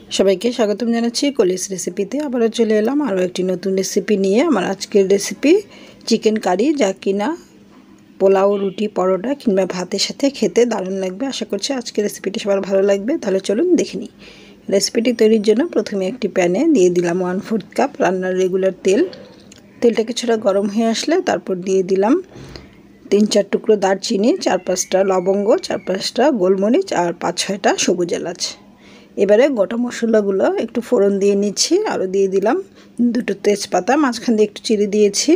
সবাইকে স্বাগতম জানাচ্ছি কলিস রেসিপিতে। আবারও চলে এলাম আরও একটি নতুন রেসিপি নিয়ে। আমার আজকের রেসিপি চিকেন কারি, যা কিনা পোলাও, রুটি, পরোটা কিংবা ভাতের সাথে খেতে দারুণ লাগবে। আশা করছি আজকের রেসিপিটি সবার ভালো লাগবে। তাহলে চলুন দেখে নিই। রেসিপিটি তৈরির জন্য প্রথমে একটি প্যানে দিয়ে দিলাম 1/4 কাপ রান্নার রেগুলার তেল। তেলটা কিছুটা গরম হয়ে আসলে তারপর দিয়ে দিলাম 3-4 টুকরো দারচিনি, 4-5টা লবঙ্গ, 4-5টা গোলমরিচ আর 5-6টা সবুজ এলাচ। এবারে গোটা মশলাগুলো একটু ফোড়ন দিয়ে নিচ্ছি। আরও দিয়ে দিলাম 2টো তেজপাতা, মাঝখান দিয়ে একটু চিড়ে দিয়েছি।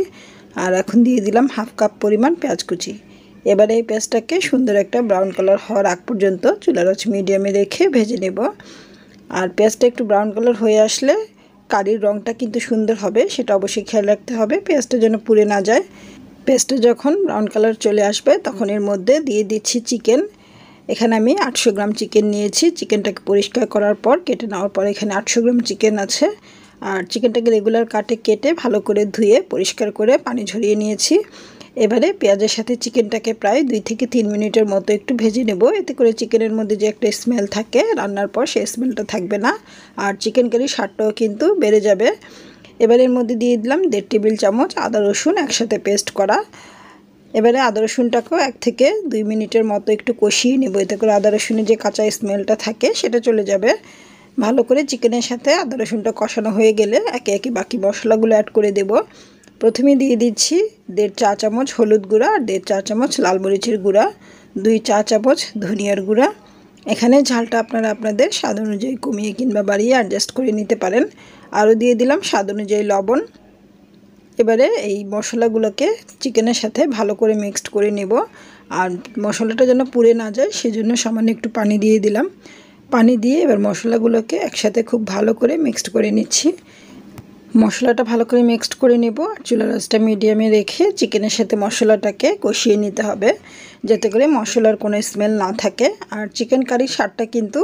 আর এখন দিয়ে দিলাম 1/2 কাপ পরিমাণ পেঁয়াজ কুচি। এবারে এই পেঁয়াজটাকে সুন্দর একটা ব্রাউন কালার হওয়ার আগ পর্যন্ত চুলার আঁচ মিডিয়ামে রেখে ভেজে নেব। আর পেঁয়াজটা একটু ব্রাউন কালার হয়ে আসলে কারির রঙটা কিন্তু সুন্দর হবে, সেটা অবশ্যই খেয়াল রাখতে হবে, পেঁয়াজটা যেন পুড়ে না যায়। পেঁয়াজটা যখন ব্রাউন কালার চলে আসবে তখন এর মধ্যে দিয়ে দিচ্ছি চিকেন। এখানে আমি 800 গ্রাম চিকেন নিয়েছি। চিকেনটাকে পরিষ্কার করার পর কেটে নেওয়ার পর এখানে 800 গ্রাম চিকেন আছে। আর চিকেনটাকে রেগুলার কাটে কেটে ভালো করে ধুয়ে পরিষ্কার করে পানি ঝরিয়ে নিয়েছি। এবারে পেঁয়াজের সাথে চিকেনটাকে প্রায় 2 থেকে 3 মিনিটের মতো একটু ভেজে নেব। এতে করে চিকেনের মধ্যে যে একটা স্মেল থাকে রান্নার পর, সেই স্মেলটা থাকবে না। আর চিকেন কারির স্বাদটাও কিন্তু বেড়ে যাবে। এবারে এর মধ্যে দিয়ে দিলাম 1.5 টেবিল চামচ আদা রসুন একসাথে পেস্ট করা। এবারে আদা রসুনটাকেও 1 থেকে 2 মিনিটের মতো একটু কষিয়ে নেব। এতে করে আদা রসুনের যে কাঁচা স্মেলটা থাকে সেটা চলে যাবে। ভালো করে চিকেনের সাথে আদা রসুনটা কষানো হয়ে গেলে একে একে বাকি মশলাগুলো অ্যাড করে দেব। প্রথমে দিয়ে দিচ্ছি 1.5 চা চামচ হলুদ গুঁড়া, 1.5 চা চামচ লাল মরিচের গুঁড়া, 2 চা চামচ ধনিয়ার গুঁড়া। এখানে ঝালটা আপনারা আপনাদের স্বাদ অনুযায়ী কমিয়ে কিংবা বাড়িয়ে অ্যাডজাস্ট করে নিতে পারেন। আরও দিয়ে দিলাম স্বাদ অনুযায়ী লবণ। এবারে এই মশলাগুলোকে চিকেনের সাথে ভালো করে মিক্সড করে নেব। আর মশলাটা যেন পুড়ে না যায় সেজন্য সামান্য একটু পানি দিয়ে দিলাম। পানি দিয়ে এবার মশলাগুলোকে একসাথে খুব ভালো করে মিক্সড করে নিচ্ছি। মশলাটা ভালো করে মিক্সড করে নেব। আর চুলার আঁচটা মিডিয়ামে রেখে চিকেনের সাথে মশলাটাকে কষিয়ে নিতে হবে, যাতে করে মশলার কোনো স্মেল না থাকে। আর চিকেন কারির স্বাদটা কিন্তু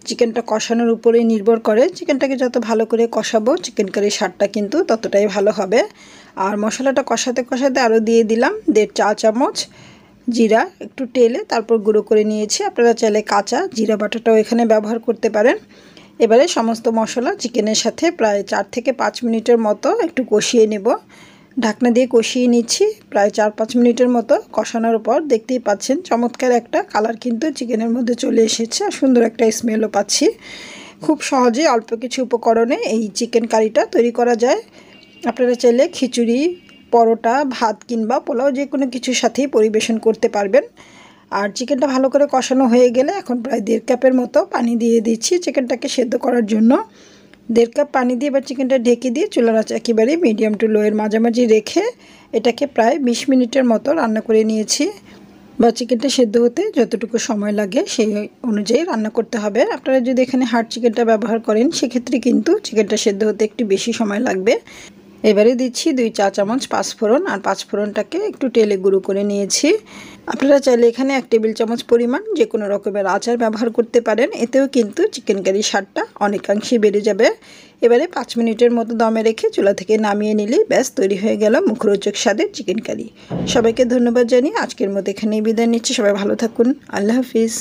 চিকেনটা কষানোর উপরেই নির্ভর করে। চিকেনটাকে যত ভালো করে কষাবো চিকেন কারির স্বাদটা কিন্তু ততটাই ভালো হবে। আর মশলাটা কষাতে কষাতে আরও দিয়ে দিলাম 1.5 চা চামচ জিরা, একটু টেলে তারপর গুঁড়ো করে নিয়েছি। আপনারা চাইলে কাঁচা জিরা বাটাটাও এখানে ব্যবহার করতে পারেন। এবারে সমস্ত মশলা চিকেনের সাথে প্রায় 4 থেকে 5 মিনিটের মতো একটু কষিয়ে নেব। ঢাকনা দিয়ে কষিয়ে নিচ্ছি প্রায় 4-5 মিনিটের মতো। কষানোর পর দেখতেই পাচ্ছেন চমৎকার একটা কালার কিন্তু চিকেনের মধ্যে চলে এসেছে, আর সুন্দর একটা স্মেলও পাচ্ছি। খুব সহজে অল্প কিছু উপকরণে এই চিকেন কারিটা তৈরি করা যায়। আপনারা চাইলে খিচুড়ি, পরোটা, ভাত কিংবা পোলাও যে কোনো কিছুর সাথেই পরিবেশন করতে পারবেন। আর চিকেনটা ভালো করে কষানো হয়ে গেলে এখন প্রায় 1.5 কাপের মতো পানি দিয়ে দিচ্ছি চিকেনটাকে সেদ্ধ করার জন্য। 1.5 কাপ পানি দিয়ে এবার চিকেনটা ঢেকে দিয়ে চুলার আঁচ একেবারে মিডিয়াম টু লোয়ের মাঝামাঝি রেখে এটাকে প্রায় 20 মিনিটের মতো রান্না করে নিয়েছি। বা চিকেনটা সেদ্ধ হতে যতটুকু সময় লাগে সেই অনুযায়ী রান্না করতে হবে। আপনারা যদি এখানে হাড় চিকেনটা ব্যবহার করেন সেক্ষেত্রে কিন্তু চিকেনটা সেদ্ধ হতে একটু বেশি সময় লাগবে। এবারে দিচ্ছি 2 চা চামচ পাঁচফোড়ন। আর পাঁচফোড়নটাকে একটু তেলে গুঁড়ো করে নিয়েছি। আপনারা চাইলে এখানে 1 টেবিল চামচ পরিমাণ যে কোনো রকমের আচার ব্যবহার করতে পারেন, এতেও কিন্তু চিকেন কারির স্বাদটা অনেকাংশে বেড়ে যাবে। এবারে 5 মিনিটের মতো দমে রেখে চুলা থেকে নামিয়ে নিলেই ব্যাস তৈরি হয়ে গেল মুখরোচক স্বাদের চিকেন কারি। সবাইকে ধন্যবাদ জানিয়ে আজকের মতো এখানেই বিদায় নিচ্ছি। সবাই ভালো থাকুন। আল্লাহ হাফিজ।